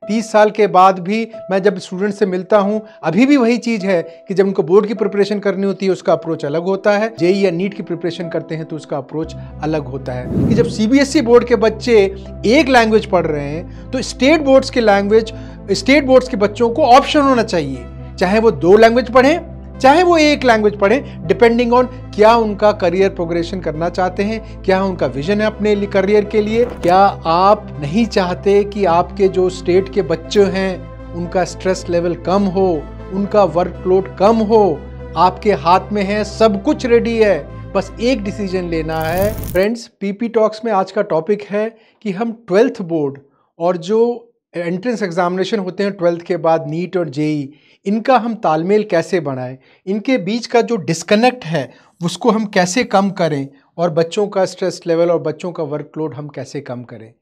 30 साल के बाद भी मैं जब स्टूडेंट से मिलता हूं, अभी भी वही चीज़ है कि जब उनको बोर्ड की प्रिपरेशन करनी होती है उसका अप्रोच अलग होता है, जेई या नीट की प्रिपरेशन करते हैं तो उसका अप्रोच अलग होता है। कि जब सीबीएसई बोर्ड के बच्चे एक लैंग्वेज पढ़ रहे हैं तो स्टेट बोर्ड्स के बच्चों को ऑप्शन होना चाहिए, चाहे वो 2 लैंग्वेज पढ़ें चाहे वो एक लैंग्वेज पढ़ें, डिपेंडिंग ऑन क्या उनका करियर प्रोग्रेशन करना चाहते हैं, क्या उनका विजन है अपने करियर के लिए। क्या आप नहीं चाहते कि आपके जो स्टेट के बच्चे हैं उनका स्ट्रेस लेवल कम हो, उनका वर्कलोड कम हो? आपके हाथ में है, सब कुछ रेडी है, बस एक डिसीजन लेना है। फ्रेंड्स, पीपी टॉक्स में आज का टॉपिक है कि हम 12th बोर्ड और जो एंट्रेंस एग्जामिनेशन होते हैं 12th के बाद, नीट और जेई, इनका हम तालमेल कैसे बढ़ाएं, इनके बीच का जो डिस्कनेक्ट है उसको हम कैसे कम करें और बच्चों का स्ट्रेस लेवल और बच्चों का वर्कलोड हम कैसे कम करें।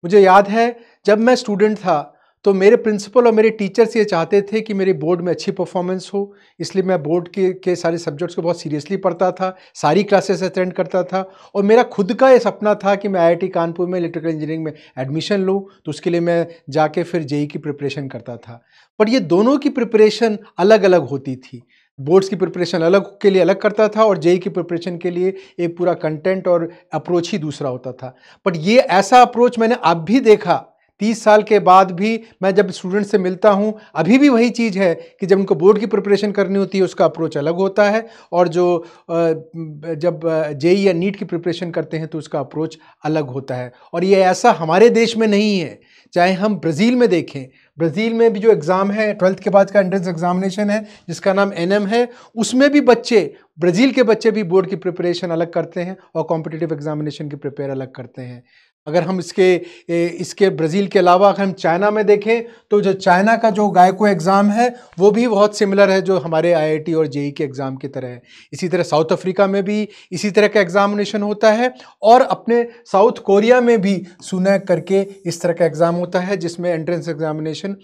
मुझे याद है जब मैं स्टूडेंट था तो मेरे प्रिंसिपल और मेरे टीचर्स ये चाहते थे कि मेरे बोर्ड में अच्छी परफॉर्मेंस हो, इसलिए मैं बोर्ड के सारे सब्जेक्ट्स को बहुत सीरियसली पढ़ता था, सारी क्लासेस अटेंड करता था और मेरा खुद का ये सपना था कि मैं आईआईटी कानपुर में इलेक्ट्रिकल इंजीनियरिंग में एडमिशन लूँ, तो उसके लिए मैं जाके फिर जेई की प्रिपरेशन करता था। पर ये दोनों की प्रिपरेशन अलग अलग होती थी। बोर्ड्स की प्रिपरेशन अलग के लिए अलग करता था और जेई की प्रिपरेशन के लिए एक पूरा कंटेंट और अप्रोच ही दूसरा होता था। बट ये ऐसा अप्रोच मैंने अब भी देखा, 30 साल के बाद भी मैं जब स्टूडेंट से मिलता हूं, अभी भी वही चीज़ है कि जब उनको बोर्ड की प्रिपरेशन करनी होती है उसका अप्रोच अलग होता है और जब जेई या नीट की प्रिपरेशन करते हैं तो उसका अप्रोच अलग होता है। और ये ऐसा हमारे देश में नहीं है, चाहे हम ब्राज़ील में देखें, ब्राज़ील में भी जो एग्ज़ाम है 12th के बाद का एंट्रेंस एग्जामिनेशन है जिसका नाम एनएम है, उसमें भी ब्राज़ील के बच्चे भी बोर्ड की प्रिपरेशन अलग करते हैं और कॉम्पिटिटिव एग्जामिनेशन की प्रिपेयर अलग करते हैं। अगर हम इसके ब्राज़ील के अलावा अगर हम चाइना में देखें तो जो चाइना का जो गायको एग्ज़ाम है वो भी बहुत सिमिलर है जो हमारे आईआईटी और जेई के एग्ज़ाम की तरह है। इसी तरह साउथ अफ्रीका में भी इसी तरह का एग्जामिनेशन होता है और अपने साउथ कोरिया में भी सुनैक करके इस तरह का एग्ज़ाम होता है जिसमें एंट्रेंस एग्जामिनेशन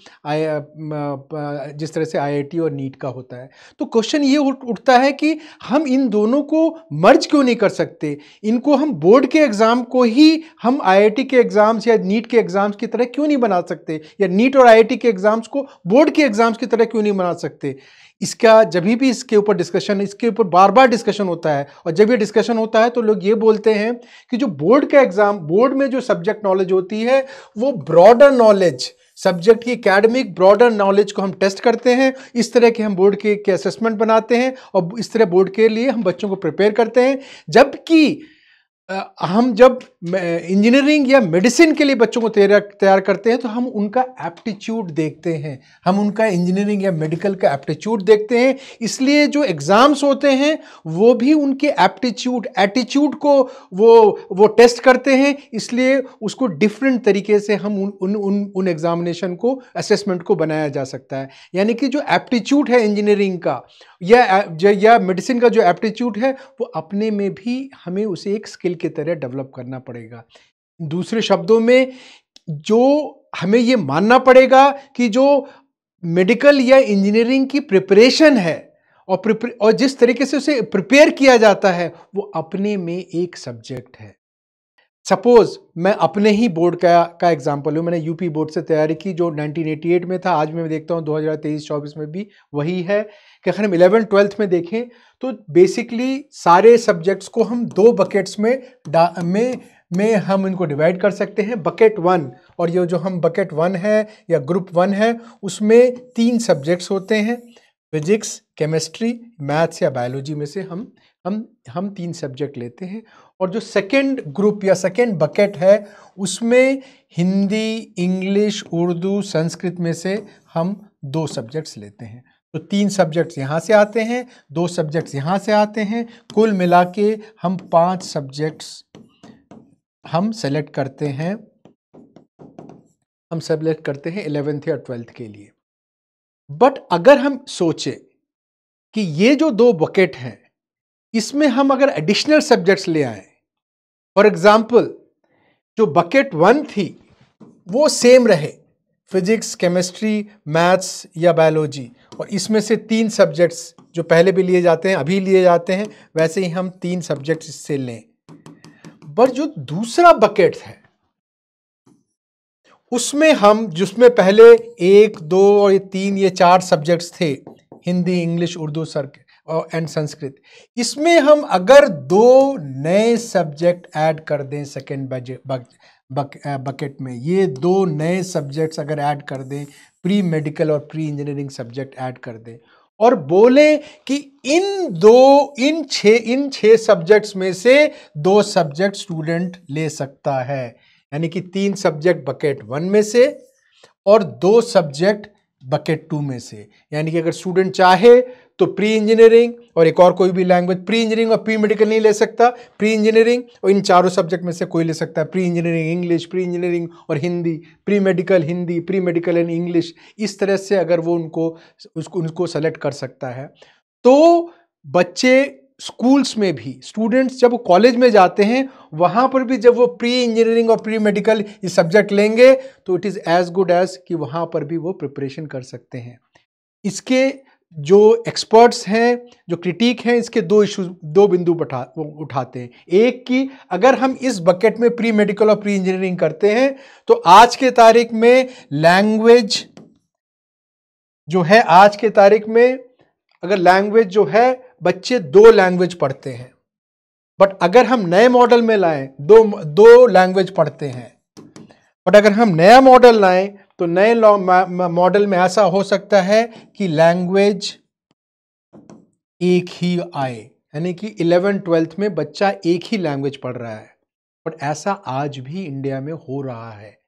जिस तरह से आईआईटी और नीट का होता है। तो क्वेश्चन ये उठता है कि हम इन दोनों को मर्ज क्यों नहीं कर सकते, इनको हम बोर्ड के एग्ज़ाम को ही हम आईआईटी के एग्जाम्स या नीट के एग्जाम्स की तरह क्यों नहीं बना सकते, या नीट और आईआईटी के एग्जाम्स को बोर्ड के एग्जाम्स की तरह क्यों नहीं बना सकते। इसका जब भी इसके ऊपर बार बार डिस्कशन होता है और जब ये डिस्कशन होता है तो लोग ये बोलते हैं कि जो बोर्ड में जो सब्जेक्ट नॉलेज होती है वो ब्रॉडर नॉलेज, सब्जेक्ट की एकेडमिक ब्रॉडर नॉलेज को हम टेस्ट करते हैं, इस तरह के हम बोर्ड के असेसमेंट बनाते हैं और इस तरह बोर्ड के लिए हम बच्चों को प्रिपेयर करते हैं। जबकि हम जब इंजीनियरिंग या मेडिसिन के लिए बच्चों को तैयार करते हैं तो हम उनका एप्टीट्यूड देखते हैं, हम उनका इंजीनियरिंग या मेडिकल का एप्टीट्यूड देखते हैं। इसलिए जो एग्ज़ाम्स होते हैं वो भी उनके एटीट्यूड को वो टेस्ट करते हैं, इसलिए उसको डिफरेंट तरीके से हम उन एग्जामिनेशन को, असेसमेंट को बनाया जा सकता है। यानी कि जो एप्टीट्यूड है इंजीनियरिंग का या मेडिसिन का जो एप्टीट्यूड है वो अपने में भी हमें उसे एक स्किल की तरह डेवलप करना पड़ेगा। दूसरे शब्दों में जो हमें ये मानना पड़ेगा कि जो मेडिकल या इंजीनियरिंग की प्रिपरेशन है और जिस तरीके से उसे प्रिपेयर किया जाता है वो अपने में एक सब्जेक्ट है। सपोज मैं अपने ही बोर्ड का एग्जाम्पल लूँ, मैंने यूपी बोर्ड से तैयारी की जो 1988 में था, आज मैं देखता हूँ 2023-24 में भी वही है कि अगर हम 11th-12th में देखें तो बेसिकली सारे सब्जेक्ट्स को हम 2 बकेट्स में हम इनको डिवाइड कर सकते हैं। बकेट 1 और ये जो हम बकेट 1 है या ग्रुप 1 है उसमें 3 सब्जेक्ट्स होते हैं, फिजिक्स, केमिस्ट्री, मैथ्स या बायोलॉजी में से हम 3 सब्जेक्ट लेते हैं। और जो सेकेंड ग्रुप या सेकेंड बकेट है उसमें हिंदी, इंग्लिश, उर्दू, संस्कृत में से हम 2 सब्जेक्ट्स लेते हैं। तो 3 सब्जेक्ट्स यहाँ से आते हैं, 2 सब्जेक्ट्स यहाँ से आते हैं, कुल मिला के हम 5 सब्जेक्ट्स हम सेलेक्ट करते हैं 11th या 12th के लिए। बट अगर हम सोचें कि ये जो 2 बकेट हैं इसमें हम अगर एडिशनल सब्जेक्ट्स ले आए, फॉर एग्जाम्पल जो बकेट 1 थी वो सेम रहे, फिजिक्स, केमिस्ट्री, मैथ्स या बायोलॉजी, और इसमें से 3 सब्जेक्ट्स जो पहले भी लिए जाते हैं, अभी लिए जाते हैं, वैसे ही हम 3 सब्जेक्ट्स इससे लें। पर जो दूसरा बकेट है उसमें हम जिसमें पहले 1, 2 और 3 ये 4 सब्जेक्ट्स थे, Hindi, English, Urdu sir and Sanskrit, इसमें हम अगर 2 नए सब्जेक्ट ऐड कर दें सेकेंड बकेट में, ये 2 नए सब्जेक्ट्स अगर ऐड कर दें, प्री मेडिकल और प्री इंजीनियरिंग सब्जेक्ट ऐड कर दें और बोले कि इन 6 सब्जेक्ट्स में से 2 सब्जेक्ट स्टूडेंट ले सकता है, यानी कि 3 सब्जेक्ट बकेट 1 में से और 2 सब्जेक्ट बकेट 2 में से, यानी कि अगर स्टूडेंट चाहे तो प्री इंजीनियरिंग और एक और कोई भी लैंग्वेज, प्री इंजीनियरिंग और प्री मेडिकल नहीं ले सकता, प्री इंजीनियरिंग और इन चारों सब्जेक्ट में से कोई ले सकता है, pre engineering English, pre engineering और Hindi, pre medical Hindi, pre medical and English, इस तरह से अगर वो उनको सेलेक्ट कर सकता है। तो बच्चे स्कूल्स में भी, स्टूडेंट्स जब कॉलेज में जाते हैं वहाँ पर भी जब वो प्री इंजीनियरिंग और प्री मेडिकल ये सब्जेक्ट लेंगे तो it is as good as कि वहाँ पर भी वो प्रिपरेशन कर सकते हैं। इसके जो एक्सपर्ट्स हैं, जो क्रिटिक हैं, इसके 2 बिंदु उठाते हैं। एक कि अगर हम इस बकेट में प्री मेडिकल और प्री इंजीनियरिंग करते हैं तो आज के तारीख में लैंग्वेज जो है, आज के तारीख में अगर लैंग्वेज जो है बच्चे 2 लैंग्वेज पढ़ते हैं, बट अगर हम नए मॉडल में लाएं 2 लैंग्वेज पढ़ते हैं, बट अगर हम नया मॉडल लाएं तो नए मॉडल में ऐसा हो सकता है कि लैंग्वेज एक ही आए, यानी कि 11th-12th में बच्चा एक ही लैंग्वेज पढ़ रहा है, बट ऐसा आज भी इंडिया में हो रहा है।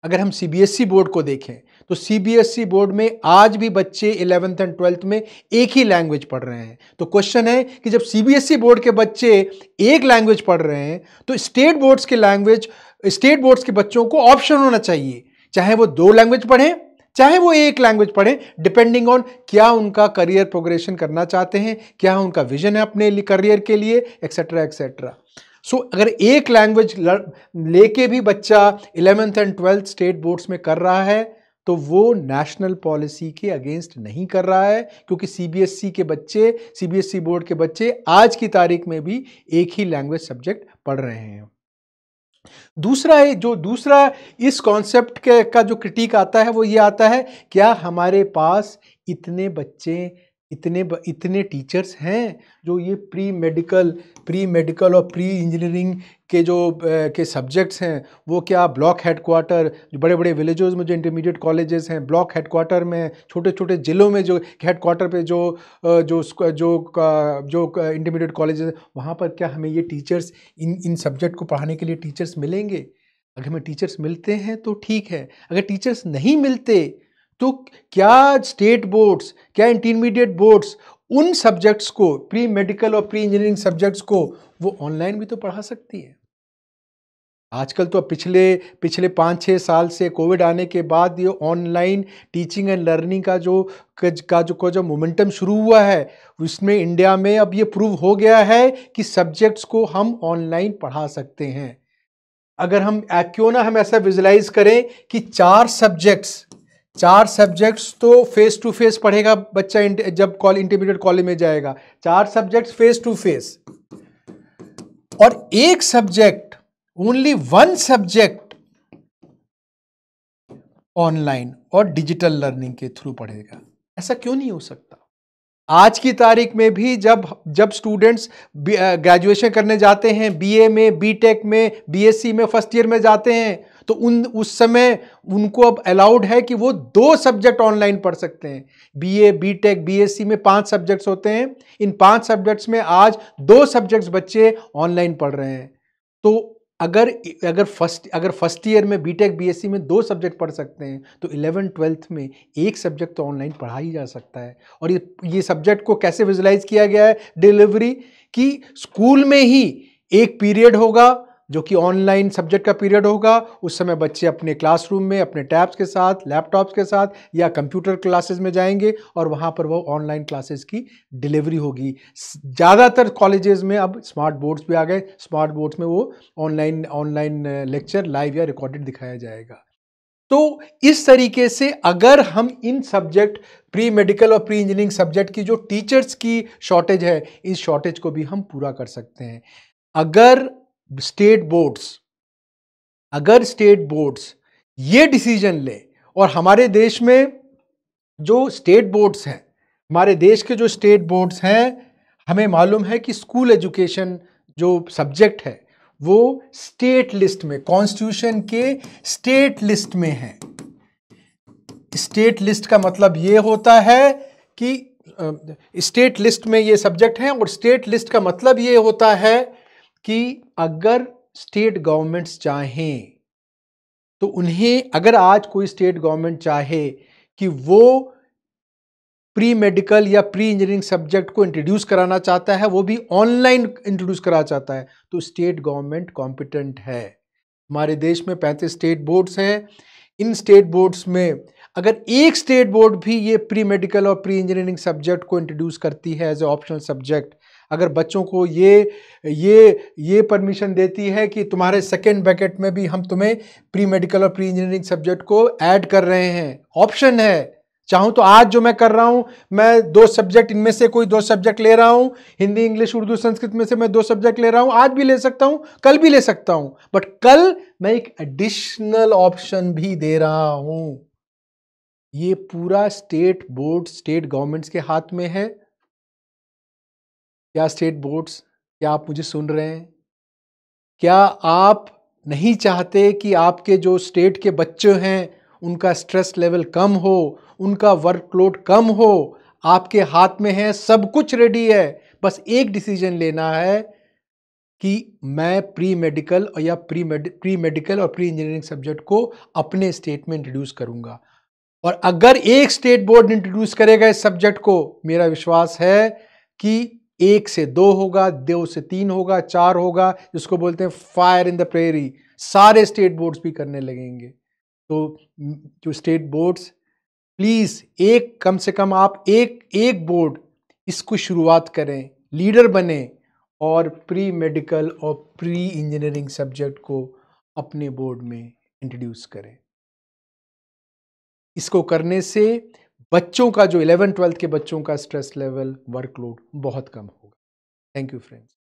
अगर हम सीबीएसई बोर्ड को देखें तो सीबीएसई बोर्ड में आज भी बच्चे 11th एंड 12th में एक ही लैंग्वेज पढ़ रहे हैं। तो क्वेश्चन है कि जब सीबीएसई बोर्ड के बच्चे एक लैंग्वेज पढ़ रहे हैं तो स्टेट बोर्ड्स के बच्चों को ऑप्शन होना चाहिए, चाहे वो 2 लैंग्वेज पढ़ें चाहे वो एक लैंग्वेज पढ़ें, डिपेंडिंग ऑन क्या उनका करियर प्रोग्रेशन करना चाहते हैं, क्या उनका विजन है अपने करियर के लिए, एक्सेट्रा एक्सेट्रा। सो अगर एक लैंग्वेज लेके भी बच्चा 11th and 12th state boards में कर रहा है तो वो नेशनल पॉलिसी के अगेंस्ट नहीं कर रहा है, क्योंकि सीबीएसई बोर्ड के बच्चे आज की तारीख में भी एक ही लैंग्वेज सब्जेक्ट पढ़ रहे हैं। दूसरा इस कॉन्सेप्ट का जो क्रिटिक आता है वो ये आता है, क्या हमारे पास इतने बच्चे, इतने टीचर्स हैं जो ये प्री मेडिकल और प्री इंजीनियरिंग के सब्जेक्ट्स हैं, वो क्या ब्लॉक हेडक्वार्टर, जो बड़े बड़े विलेजेस में जो इंटरमीडिएट कॉलेजेस हैं, ब्लॉक हेडक्वार्टर में, छोटे छोटे ज़िलों में जो हेडक्वार्टर पे जो इंटरमीडिएट कॉलेजेस, वहाँ पर क्या हमें ये टीचर्स, इन सब्जेक्ट को पढ़ाने के लिए टीचर्स मिलेंगे? अगर हमें टीचर्स मिलते हैं तो ठीक है, अगर टीचर्स नहीं मिलते तो क्या स्टेट बोर्ड्स, क्या इंटरमीडिएट बोर्ड्स उन सब्जेक्ट्स को, प्री मेडिकल और प्री इंजीनियरिंग सब्जेक्ट्स को वो ऑनलाइन भी तो पढ़ा सकती है? आजकल तो पिछले 5-6 साल से कोविड आने के बाद ये ऑनलाइन टीचिंग एंड लर्निंग का जो मोमेंटम शुरू हुआ है, उसमें इंडिया में अब ये प्रूव हो गया है कि सब्जेक्ट्स को हम ऑनलाइन पढ़ा सकते हैं। अगर हम क्यों ना हम ऐसा विजुलाइज करें कि 4 सब्जेक्ट्स तो फेस टू फेस पढ़ेगा बच्चा जब इंटरमीडिएट कॉलेज में जाएगा, 4 सब्जेक्ट्स फेस टू फेस, और एक सब्जेक्ट, ओनली 1 सब्जेक्ट ऑनलाइन और डिजिटल लर्निंग के थ्रू पढ़ेगा। ऐसा क्यों नहीं हो सकता? आज की तारीख में भी जब स्टूडेंट्स ग्रेजुएशन करने जाते हैं, बीए में, बीटेक में, बीएससी में, फर्स्ट ईयर में जाते हैं, तो उस समय उनको अब अलाउड है कि वो 2 सब्जेक्ट ऑनलाइन पढ़ सकते हैं। बीए, बीटेक, बीएससी में 5 सब्जेक्ट्स होते हैं, इन 5 सब्जेक्ट्स में आज 2 सब्जेक्ट्स बच्चे ऑनलाइन पढ़ रहे हैं। तो अगर फर्स्ट ईयर में बीटेक बीएससी में 2 सब्जेक्ट पढ़ सकते हैं तो 11th-12th में एक सब्जेक्ट तो ऑनलाइन पढ़ा ही जा सकता है। और ये सब्जेक्ट को कैसे विजुलाइज किया गया है डिलीवरी, कि स्कूल में ही एक पीरियड होगा जो कि ऑनलाइन सब्जेक्ट का पीरियड होगा। उस समय बच्चे अपने क्लासरूम में अपने टैब्स के साथ, लैपटॉप्स के साथ या कंप्यूटर क्लासेस में जाएंगे और वहाँ पर वो ऑनलाइन क्लासेस की डिलीवरी होगी। ज़्यादातर कॉलेजेस में अब स्मार्ट बोर्ड्स भी आ गए, स्मार्ट बोर्ड्स में वो ऑनलाइन लेक्चर लाइव या रिकॉर्डेड दिखाया जाएगा। तो इस तरीके से अगर हम इन सब्जेक्ट, प्री मेडिकल और प्री इंजीनियरिंग सब्जेक्ट की जो टीचर्स की शॉर्टेज है, इस शॉर्टेज को भी हम पूरा कर सकते हैं। अगर स्टेट बोर्ड्स ये डिसीजन ले। और हमारे देश में जो स्टेट बोर्ड्स हैं, हमारे देश के जो स्टेट बोर्ड्स हैं, हमें मालूम है कि स्कूल एजुकेशन जो सब्जेक्ट है वो स्टेट लिस्ट में, कॉन्स्टिट्यूशन के स्टेट लिस्ट में है। स्टेट लिस्ट का मतलब ये होता है कि स्टेट लिस्ट में ये सब्जेक्ट है, और स्टेट लिस्ट का मतलब ये होता है कि अगर स्टेट गवर्नमेंट्स चाहें तो उन्हें, अगर आज कोई स्टेट गवर्नमेंट चाहे कि वो प्री मेडिकल या प्री इंजीनियरिंग सब्जेक्ट को इंट्रोड्यूस कराना चाहता है, वो भी ऑनलाइन इंट्रोड्यूस कराना चाहता है, तो स्टेट गवर्नमेंट कॉम्पिटेंट है। हमारे देश में 35 स्टेट बोर्ड्स हैं। इन स्टेट बोर्ड्स में अगर एक स्टेट बोर्ड भी ये प्री मेडिकल और प्री इंजीनियरिंग सब्जेक्ट को इंट्रोड्यूस करती है एज ए ऑप्शनल सब्जेक्ट, अगर बच्चों को ये परमिशन देती है कि तुम्हारे सेकेंड ब्रैकेट में भी हम तुम्हें प्री मेडिकल और प्री इंजीनियरिंग सब्जेक्ट को ऐड कर रहे हैं, ऑप्शन है। चाहूं तो आज जो मैं कर रहा हूं, मैं 2 सब्जेक्ट, इनमें से कोई 2 सब्जेक्ट ले रहा हूं, हिंदी इंग्लिश उर्दू संस्कृत में से मैं 2 सब्जेक्ट ले रहा हूं, आज भी ले सकता हूं, कल भी ले सकता हूं, बट कल मैं एक एडिशनल ऑप्शन भी दे रहा हूं। ये पूरा स्टेट बोर्ड, स्टेट गवर्नमेंट्स के हाथ में है। क्या स्टेट बोर्ड्स, क्या आप मुझे सुन रहे हैं? क्या आप नहीं चाहते कि आपके जो स्टेट के बच्चे हैं उनका स्ट्रेस लेवल कम हो, उनका वर्कलोड कम हो? आपके हाथ में है, सब कुछ रेडी है, बस एक डिसीजन लेना है कि मैं प्री मेडिकल या प्री मेडिकल और प्री इंजीनियरिंग सब्जेक्ट को अपने स्टेट में इंट्रोड्यूस करूंगा। और अगर एक स्टेट बोर्ड इंट्रोड्यूस करेगा इस सब्जेक्ट को, मेरा विश्वास है कि 1 से 2 होगा, 2 से 3 होगा, 4 होगा, जिसको बोलते हैं फायर इन द प्रेरी, सारे स्टेट बोर्ड्स भी करने लगेंगे। तो जो स्टेट बोर्ड्स, प्लीज एक, कम से कम आप एक बोर्ड इसको शुरुआत करें, लीडर बने और प्री मेडिकल और प्री इंजीनियरिंग सब्जेक्ट को अपने बोर्ड में इंट्रोड्यूस करें। इसको करने से बच्चों का, जो 11th 12th के बच्चों का स्ट्रेस लेवल, वर्कलोड बहुत कम होगा। Thank you friends.